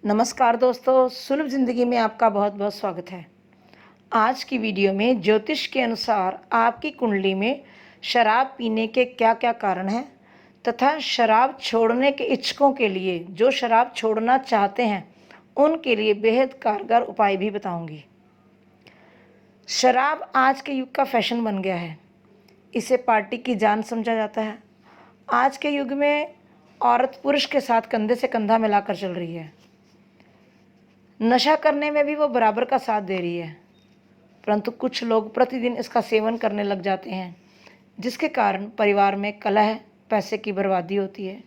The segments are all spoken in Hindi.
नमस्कार दोस्तों, सुलभ ज़िंदगी में आपका बहुत बहुत स्वागत है। आज की वीडियो में ज्योतिष के अनुसार आपकी कुंडली में शराब पीने के क्या-क्या कारण हैं तथा शराब छोड़ने के इच्छुकों के लिए, जो शराब छोड़ना चाहते हैं, उनके लिए बेहद कारगर उपाय भी बताऊंगी। शराब आज के युग का फैशन बन गया है। इसे पार्टी की जान समझा जाता है। आज के युग में औरत पुरुष के साथ कंधे से कंधा मिलाकर चल रही है। नशा करने में भी वो बराबर का साथ दे रही है, परंतु कुछ लोग प्रतिदिन इसका सेवन करने लग जाते हैं, जिसके कारण परिवार में कलह, पैसे की बर्बादी होती है।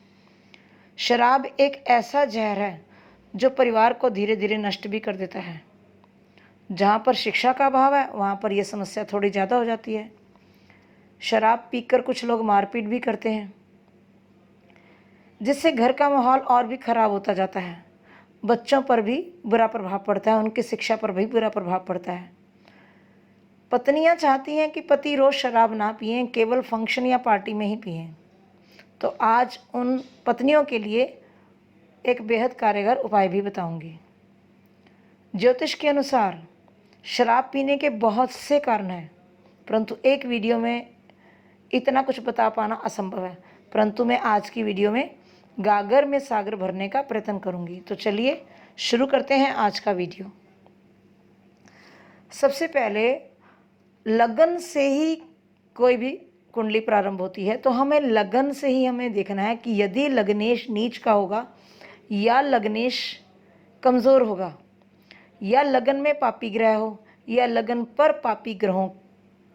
शराब एक ऐसा जहर है जो परिवार को धीरे धीरे नष्ट भी कर देता है। जहाँ पर शिक्षा का अभाव है, वहाँ पर यह समस्या थोड़ी ज़्यादा हो जाती है। शराब पीकर कुछ लोग मारपीट भी करते हैं, जिससे घर का माहौल और भी खराब होता जाता है। बच्चों पर भी बुरा प्रभाव पड़ता है, उनकी शिक्षा पर भी बुरा प्रभाव पड़ता है। पत्नियां चाहती हैं कि पति रोज़ शराब ना पिएं, केवल फंक्शन या पार्टी में ही पिएं। तो आज उन पत्नियों के लिए एक बेहद कारगर उपाय भी बताऊंगी। ज्योतिष के अनुसार शराब पीने के बहुत से कारण हैं, परंतु एक वीडियो में इतना कुछ बता पाना असंभव है। परंतु मैं आज की वीडियो में गागर में सागर भरने का प्रयत्न करूंगी। तो चलिए शुरू करते हैं आज का वीडियो। सबसे पहले लगन से ही कोई भी कुंडली प्रारंभ होती है, तो हमें लगन से ही हमें देखना है कि यदि लग्नेश नीच का होगा या लग्नेश कमज़ोर होगा, या लगन में पापी ग्रह हो, या लगन पर पापी ग्रहों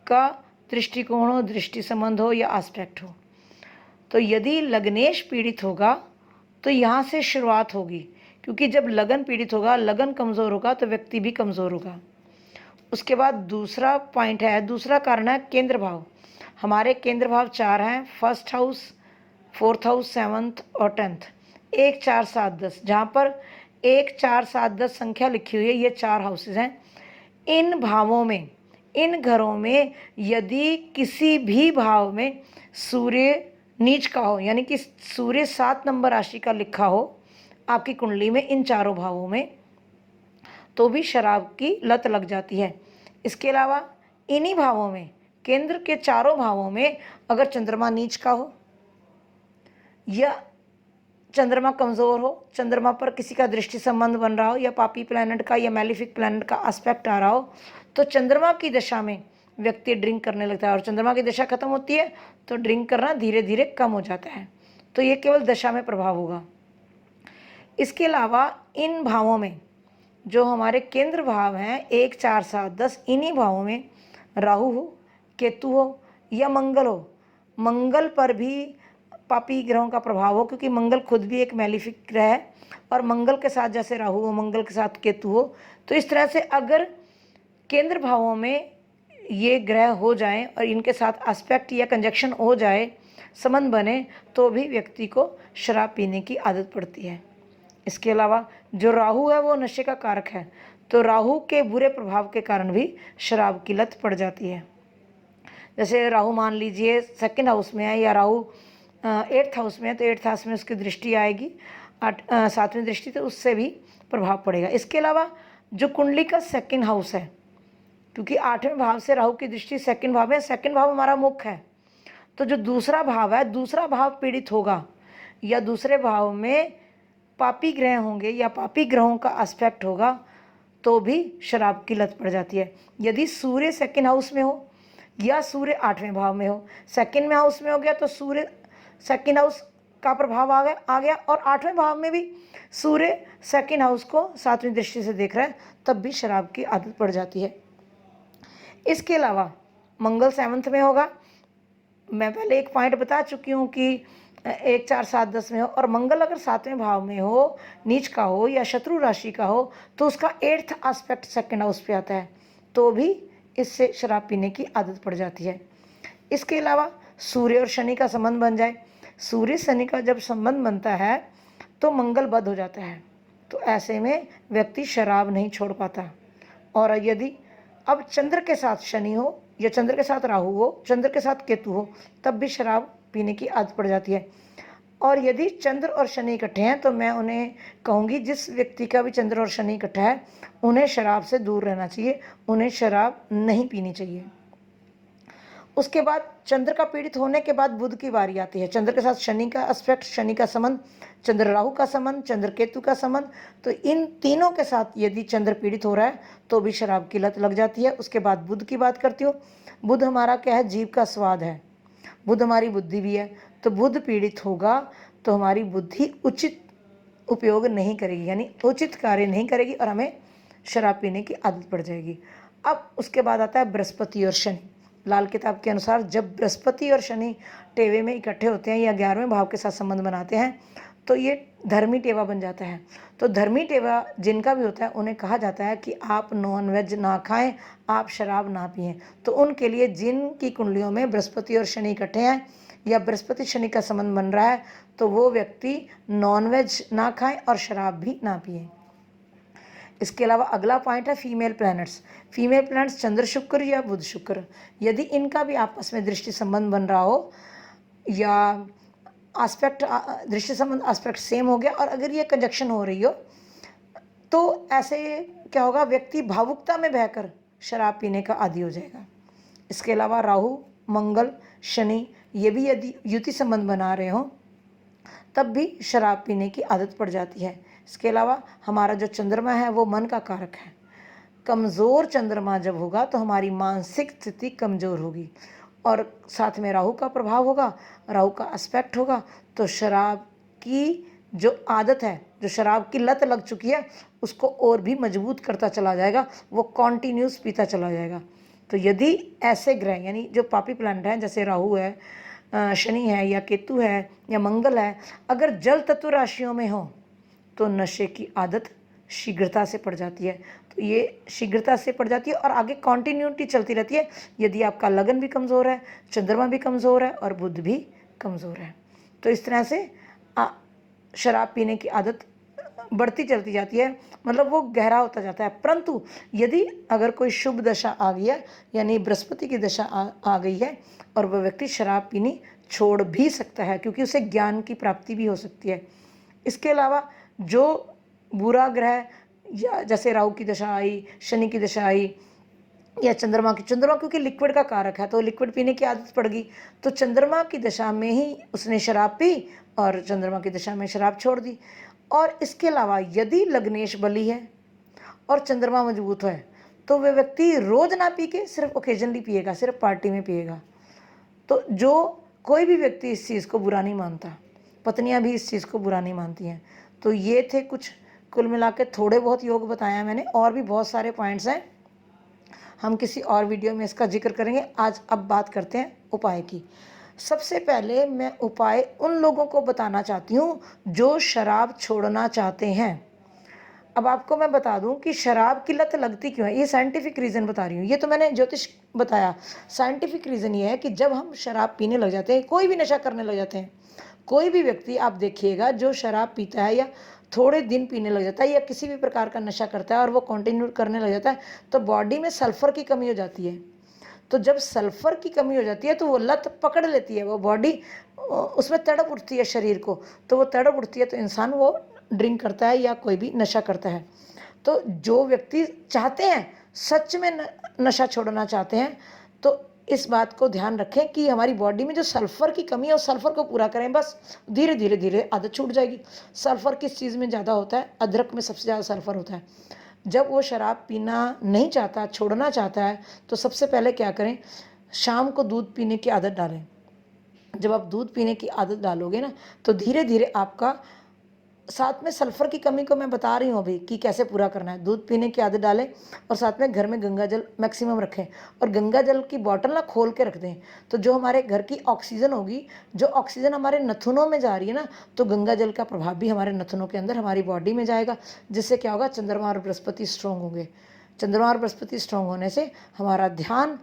का दृष्टिकोण हो, दृष्टि संबंध हो या आस्पेक्ट हो। तो यदि लग्नेश पीड़ित होगा तो यहाँ से शुरुआत होगी, क्योंकि जब लगन पीड़ित होगा, लगन कमज़ोर होगा तो व्यक्ति भी कमज़ोर होगा। उसके बाद दूसरा पॉइंट है, दूसरा कारण है केंद्र भाव। हमारे केंद्र भाव 4 हैं, first house, fourth house, seventh और 10th। 1, 4, 7, 10, जहाँ पर 1, 4, 7, 10 संख्या लिखी हुई है, ये 4 हाउसेज हैं। इन भावों में, इन घरों में यदि किसी भी भाव में सूर्य नीच का हो, यानी कि सूर्य 7 नंबर राशि का लिखा हो आपकी कुंडली में, इन चारों भावों में, तो भी शराब की लत लग जाती है। इसके अलावा इन्हीं भावों में, केंद्र के चारों भावों में अगर चंद्रमा नीच का हो या चंद्रमा कमज़ोर हो, चंद्रमा पर किसी का दृष्टि संबंध बन रहा हो, या पापी प्लैनेट का या मैलिफिक प्लैनेट का एस्पेक्ट आ रहा हो, तो चंद्रमा की दशा में व्यक्ति ड्रिंक करने लगता है, और चंद्रमा की दशा खत्म होती है तो ड्रिंक करना धीरे धीरे कम हो जाता है। तो ये केवल दशा में प्रभाव होगा। इसके अलावा इन भावों में, जो हमारे केंद्र भाव हैं 1, 4, 7, 10, इन्हीं भावों में राहु हो, केतु हो या मंगल हो, मंगल पर भी पापी ग्रहों का प्रभाव हो, क्योंकि मंगल खुद भी एक मैलिफिक ग्रह है, और मंगल के साथ जैसे राहु हो, मंगल के साथ केतु हो, तो इस तरह से अगर केंद्र भावों में ये ग्रह हो जाएं और इनके साथ एस्पेक्ट या कंजक्शन हो जाए, संबंध बने, तो भी व्यक्ति को शराब पीने की आदत पड़ती है। इसके अलावा जो राहु है वो नशे का कारक है, तो राहु के बुरे प्रभाव के कारण भी शराब की लत पड़ जाती है। जैसे राहु मान लीजिए 2nd हाउस में है, या राहु 8th हाउस में है, तो 8th हाउस में उसकी दृष्टि आएगी, 7वीं दृष्टि, तो उससे भी प्रभाव पड़ेगा। इसके अलावा जो कुंडली का 2nd हाउस है, क्योंकि 8वें भाव से राहु की दृष्टि 2nd भाव में, 2nd भाव हमारा मुख है, तो जो दूसरा भाव है, दूसरा भाव पीड़ित होगा, या दूसरे भाव में पापी ग्रह होंगे या पापी ग्रहों का एस्पेक्ट होगा, तो भी शराब की लत पड़ जाती है। यदि सूर्य 2nd हाउस में हो या सूर्य 8वें भाव में हो, 2nd हाउस में हो गया तो सूर्य 2nd हाउस का प्रभाव आ गया, और 8वें भाव में भी सूर्य 2nd हाउस को 7वीं दृष्टि से देख रहा है, तब भी शराब की आदत पड़ जाती है। इसके अलावा मंगल 7th में होगा, मैं पहले एक पॉइंट बता चुकी हूँ कि 1, 4, 7, 10 में हो, और मंगल अगर 7वें भाव में हो, नीच का हो या शत्रु राशि का हो, तो उसका 8th एस्पेक्ट 2nd हाउस पे आता है, तो भी इससे शराब पीने की आदत पड़ जाती है। इसके अलावा सूर्य और शनि का संबंध बन जाए, सूर्य शनि का जब संबंध बनता है तो मंगल बद हो जाता है, तो ऐसे में व्यक्ति शराब नहीं छोड़ पाता। और यदि अब चंद्र के साथ शनि हो, या चंद्र के साथ राहु हो, चंद्र के साथ केतु हो, तब भी शराब पीने की आदत पड़ जाती है। और यदि चंद्र और शनि इकट्ठे हैं तो मैं उन्हें कहूँगी, जिस व्यक्ति का भी चंद्र और शनि इकट्ठा है उन्हें शराब से दूर रहना चाहिए, उन्हें शराब नहीं पीनी चाहिए। उसके बाद चंद्र का पीड़ित होने के बाद बुध की बारी आती है। चंद्र के साथ शनि का एस्पेक्ट, शनि का संबंध, चंद्र राहु का संबंध, चंद्र केतु का संबंध, तो इन तीनों के साथ यदि चंद्र पीड़ित हो रहा है तो भी शराब की लत लग जाती है। उसके बाद बुध की बात करती हूँ। बुध हमारा क्या है? जीव का स्वाद है। बुध हमारी बुद्धि भी है। तो बुध पीड़ित होगा तो हमारी बुद्धि उचित उपयोग नहीं करेगी, यानी उचित कार्य नहीं करेगी और हमें शराब पीने की आदत पड़ जाएगी। अब उसके बाद आता है बृहस्पति और शनि। लाल किताब के अनुसार जब बृहस्पति और शनि टेवे में इकट्ठे होते हैं या 11वें भाव के साथ संबंध बनाते हैं तो ये धर्मी टेवा बन जाता है। तो धर्मी टेवा जिनका भी होता है उन्हें कहा जाता है कि आप नॉन वेज ना खाएं, आप शराब ना पिएं। तो उनके लिए जिनकी कुंडलियों में बृहस्पति और शनि इकट्ठे हैं या बृहस्पति शनि का संबंध बन रहा है तो वो व्यक्ति नॉन वेज ना खाएं और शराब भी ना पिएं। इसके अलावा अगला पॉइंट है फीमेल प्लैनेट्स। फीमेल प्लैनेट्स चंद्र शुक्र या बुध शुक्र, यदि इनका भी आपस में दृष्टि संबंध बन रहा हो या आस्पेक्ट, दृष्टि संबंध आस्पेक्ट सेम हो गया और अगर ये कंजक्शन हो रही हो तो ऐसे क्या होगा? व्यक्ति भावुकता में बहकर शराब पीने का आदी हो जाएगा। इसके अलावा राहु, मंगल, शनि ये भी यदि युति संबंध बना रहे हो तब भी शराब पीने की आदत पड़ जाती है। इसके अलावा हमारा जो चंद्रमा है वो मन का कारक है। कमज़ोर चंद्रमा जब होगा तो हमारी मानसिक स्थिति कमज़ोर होगी और साथ में राहु का प्रभाव होगा, राहु का एस्पेक्ट होगा, तो शराब की जो आदत है, जो शराब की लत लग चुकी है उसको और भी मजबूत करता चला जाएगा, वो कॉन्टीन्यूस पीता चला जाएगा। तो यदि ऐसे ग्रह यानी जो पापी प्लैनेट हैं जैसे राहु है, शनि है या केतु है या मंगल है, अगर जल तत्व राशियों में हो तो नशे की आदत शीघ्रता से पड़ जाती है। तो ये शीघ्रता से पड़ जाती है और आगे कॉन्टीन्यूटी चलती रहती है यदि आपका लगन भी कमज़ोर है, चंद्रमा भी कमज़ोर है और बुध भी कमज़ोर है। तो इस तरह से शराब पीने की आदत बढ़ती चलती जाती है, मतलब वो गहरा होता जाता है। परंतु यदि अगर कोई शुभ दशा आ गई है यानी बृहस्पति की दशा आ गई है और वह व्यक्ति शराब पीनी छोड़ भी सकता है क्योंकि उसे ज्ञान की प्राप्ति भी हो सकती है। इसके अलावा जो बुरा ग्रह या जैसे राहु की दशा आई, शनि की दशा आई या चंद्रमा क्योंकि लिक्विड का कारक है तो लिक्विड पीने की आदत पड़ गई, तो चंद्रमा की दशा में ही उसने शराब पी और चंद्रमा की दशा में शराब छोड़ दी। और इसके अलावा यदि लग्नेश बली है और चंद्रमा मजबूत है तो वह व्यक्ति रोज ना पी के सिर्फ ओकेजनली पिएगा, सिर्फ पार्टी में पिएगा। तो जो कोई भी व्यक्ति इस चीज़ को बुरा नहीं मानता, पत्नियां भी इस चीज़ को बुरा नहीं मानती हैं। तो ये थे कुछ कुल मिला के थोड़े बहुत योग बताया मैंने, और भी बहुत सारे पॉइंट्स हैं, हम किसी और वीडियो में इसका जिक्र करेंगे। आज अब बात करते हैं उपाय की। सबसे पहले मैं उपाय उन लोगों को बताना चाहती हूँ जो शराब छोड़ना चाहते हैं। अब आपको मैं बता दूं कि शराब की लत लगती क्यों है, ये साइंटिफिक रीज़न बता रही हूँ। ये तो मैंने ज्योतिष बताया, साइंटिफिक रीज़न ये है कि जब हम शराब पीने लग जाते हैं, कोई भी नशा करने लग जाते हैं, कोई भी व्यक्ति आप देखिएगा जो शराब पीता है या थोड़े दिन पीने लग जाता है या किसी भी प्रकार का नशा करता है और वो कंटिन्यू करने लग जाता है तो बॉडी में सल्फ़र की कमी हो जाती है। तो जब सल्फ़र की कमी हो जाती है तो वो लत पकड़ लेती है, वो बॉडी उसमें तड़प उठती है शरीर को, तो वो तड़प उठती है तो इंसान वो ड्रिंक करता है या कोई भी नशा करता है। तो जो व्यक्ति चाहते हैं सच में नशा छोड़ना चाहते हैं तो इस बात को ध्यान रखें कि हमारी बॉडी में जो सल्फ़र की कमी है उस सल्फ़र को पूरा करें, बस धीरे धीरे धीरे आदत छूट जाएगी। सल्फ़र किस चीज़ में ज़्यादा होता है? अदरक में सबसे ज़्यादा सल्फ़र होता है। जब वो शराब पीना नहीं चाहता, छोड़ना चाहता है, तो सबसे पहले क्या करें, शाम को दूध पीने की आदत डालें। जब आप दूध पीने की आदत डालोगे ना तो धीरे धीरे आपका, साथ में सल्फ़र की कमी को मैं बता रही हूँ अभी कि कैसे पूरा करना है। दूध पीने की आदत डालें और साथ में घर में गंगा जल मैक्सिमम रखें और गंगा जल की बॉटल ना खोल के रख दें। तो जो हमारे घर की ऑक्सीजन होगी, जो ऑक्सीजन हमारे नथुनों में जा रही है ना, तो गंगा जल का प्रभाव भी हमारे नथुनों के अंदर हमारी बॉडी में जाएगा, जिससे क्या होगा, चंद्रमा और बृहस्पति स्ट्रॉन्ग होंगे। चंद्रमा और बृहस्पति स्ट्रॉन्ग होने से हमारा ध्यान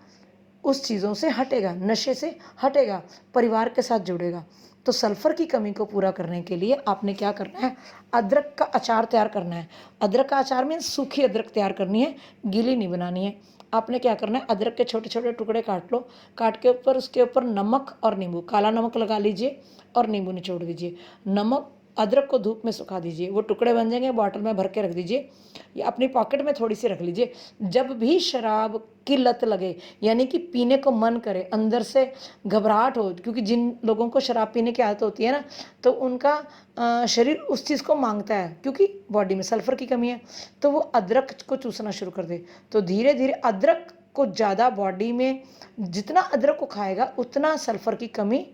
उस चीज़ों से हटेगा, नशे से हटेगा, परिवार के साथ जुड़ेगा। तो सल्फ़र की कमी को पूरा करने के लिए आपने क्या करना है, अदरक का अचार तैयार करना है। अदरक का अचार मीन्स सूखी अदरक तैयार करनी है, गीली नहीं बनानी है। आपने क्या करना है, अदरक के छोटे छोटे टुकड़े काट लो, काट के ऊपर उसके ऊपर नमक और नींबू, काला नमक लगा लीजिए और नींबू निचोड़ दीजिए। नमक अदरक को धूप में सुखा दीजिए, वो टुकड़े बन जाएंगे, बॉटल में भर के रख दीजिए या अपनी पॉकेट में थोड़ी सी रख लीजिए। जब भी शराब की लत लगे, यानी कि पीने को मन करे, अंदर से घबराहट हो, क्योंकि जिन लोगों को शराब पीने की आदत होती है ना, तो उनका शरीर उस चीज़ को मांगता है, क्योंकि बॉडी में सल्फ़र की कमी है, तो वो अदरक को चूसना शुरू कर दे। तो धीरे धीरे अदरक को ज़्यादा बॉडी में, जितना अदरक को खाएगा उतना सल्फ़र की कमी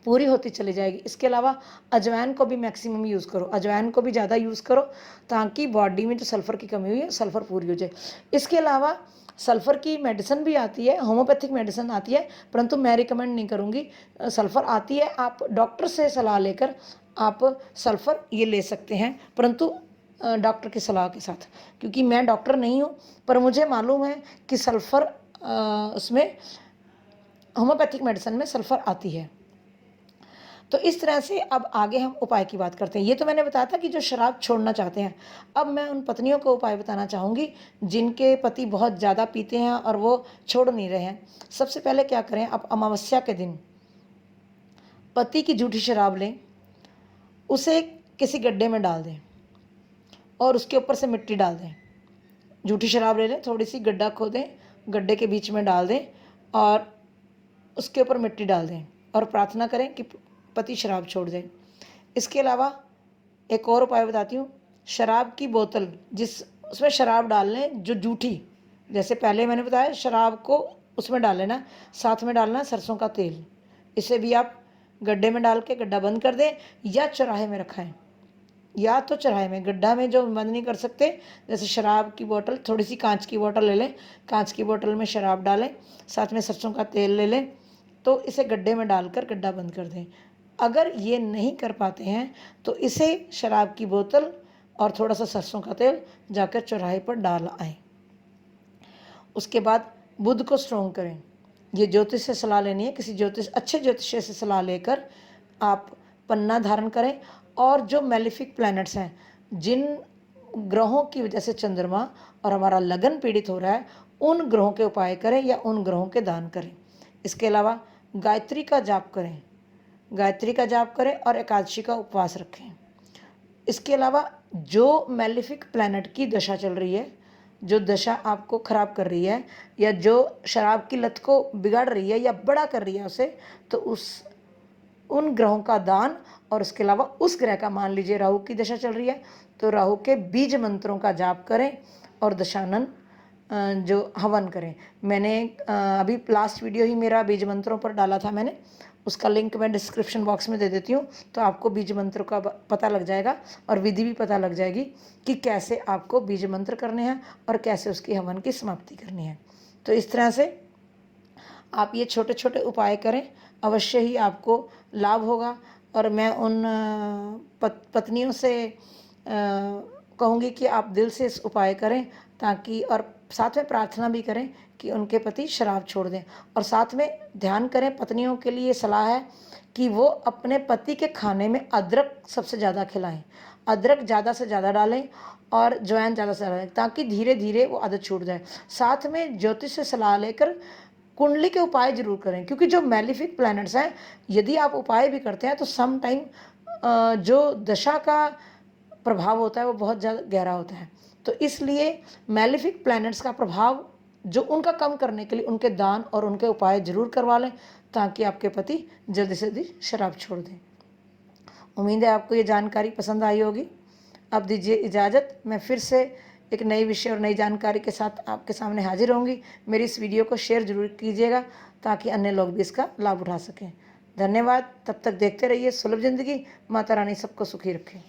पूरी होती चली जाएगी। इसके अलावा अजवाइन को भी मैक्सिमम यूज़ करो, अजवाइन को भी ज़्यादा यूज़ करो, ताकि बॉडी में जो सल्फ़र की कमी हुई है सल्फ़र पूरी हो जाए। इसके अलावा सल्फ़र की मेडिसिन भी आती है, होम्योपैथिक मेडिसिन आती है, परंतु मैं रिकमेंड नहीं करूँगी। सल्फ़र आती है, आप डॉक्टर से सलाह लेकर आप सल्फ़र ये ले सकते हैं, परंतु डॉक्टर की सलाह के साथ, क्योंकि मैं डॉक्टर नहीं हूँ, पर मुझे मालूम है कि सल्फ़र उसमें होम्योपैथिक मेडिसिन में सल्फ़र आती है। तो इस तरह से अब आगे हम उपाय की बात करते हैं। ये तो मैंने बताया था कि जो शराब छोड़ना चाहते हैं। अब मैं उन पत्नियों को उपाय बताना चाहूँगी जिनके पति बहुत ज़्यादा पीते हैं और वो छोड़ नहीं रहे हैं। सबसे पहले क्या करें, आप अमावस्या के दिन पति की जूठी शराब लें, उसे किसी गड्ढे में डाल दें और उसके ऊपर से मिट्टी डाल दें। जूठी शराब ले लें, थोड़ी सी गड्ढा खोदें, गड्ढे के बीच में डाल दें और उसके ऊपर मिट्टी डाल दें और प्रार्थना करें कि पति शराब छोड़ दें। इसके अलावा एक और उपाय बताती हूँ, शराब की बोतल जिस उसमें शराब डाल लें जो जूठी, जैसे पहले मैंने बताया शराब को उसमें डाल लेना, साथ में डालना सरसों का तेल। इसे भी आप गड्ढे में डाल के गड्ढा बंद कर दें या चौराहे में रखाएं, या तो चौराहे में, गड्ढा में जो बंद नहीं कर सकते, जैसे शराब की बोतल, थोड़ी सी कांच की बोतल ले लें, कांच की बोतल में शराब डालें, साथ में सरसों का तेल ले लें, तो इसे गड्ढे में डालकर गड्ढा बंद कर दें। अगर ये नहीं कर पाते हैं तो इसे शराब की बोतल और थोड़ा सा सरसों का तेल जाकर चौराहे पर डाल आएँ। उसके बाद बुध को स्ट्रॉन्ग करें। ये ज्योतिष से सलाह लेनी है, किसी ज्योतिष, अच्छे ज्योतिष से सलाह लेकर आप पन्ना धारण करें। और जो मेलिफिक प्लैनेट्स हैं, जिन ग्रहों की वजह से चंद्रमा और हमारा लगन पीड़ित हो रहा है, उन ग्रहों के उपाय करें या उन ग्रहों के दान करें। इसके अलावा गायत्री का जाप करें, गायत्री का जाप करें और एकादशी का उपवास रखें। इसके अलावा जो मेलिफिक प्लैनेट की दशा चल रही है, जो दशा आपको ख़राब कर रही है या जो शराब की लत को बिगाड़ रही है या बड़ा कर रही है उसे, तो उन ग्रहों का दान, और उसके अलावा उस ग्रह का, मान लीजिए राहु की दशा चल रही है तो राहु के बीज मंत्रों का जाप करें और दशानन जो हवन करें। मैंने अभी लास्ट वीडियो ही मेरा बीज मंत्रों पर डाला था मैंने, उसका लिंक मैं डिस्क्रिप्शन बॉक्स में दे देती हूँ, तो आपको बीज मंत्र का पता लग जाएगा और विधि भी पता लग जाएगी कि कैसे आपको बीज मंत्र करने हैं और कैसे उसकी हवन की समाप्ति करनी है। तो इस तरह से आप ये छोटे छोटे उपाय करें, अवश्य ही आपको लाभ होगा। और मैं उन पत्नियों से कहूँगी कि आप दिल से इस उपाय करें, ताकि, और साथ में प्रार्थना भी करें कि उनके पति शराब छोड़ दें। और साथ में ध्यान करें, पत्नियों के लिए सलाह है कि वो अपने पति के खाने में अदरक सबसे ज़्यादा खिलाएं, अदरक ज़्यादा से ज़्यादा डालें और अजवाइन ज़्यादा से ज़्यादा डालें, ताकि धीरे धीरे वो आदत छूट जाए। साथ में ज्योतिष से सलाह लेकर कुंडली के उपाय जरूर करें, क्योंकि जो मेलिफिक प्लैनेट्स हैं, यदि आप उपाय भी करते हैं तो सम टाइम जो दशा का प्रभाव होता है वो बहुत ज़्यादा गहरा होता है। तो इसलिए मेलिफिक प्लैनेट्स का प्रभाव जो उनका कम करने के लिए उनके दान और उनके उपाय जरूर करवा लें, ताकि आपके पति जल्दी से जल्दी शराब छोड़ दें। उम्मीद है आपको ये जानकारी पसंद आई होगी। अब दीजिए इजाज़त, मैं फिर से एक नई विषय और नई जानकारी के साथ आपके सामने हाजिर होंगी। मेरी इस वीडियो को शेयर जरूर कीजिएगा ताकि अन्य लोग भी इसका लाभ उठा सकें। धन्यवाद। तब तक देखते रहिए सुलभ जिंदगी। माता रानी सबको सुखी रखे।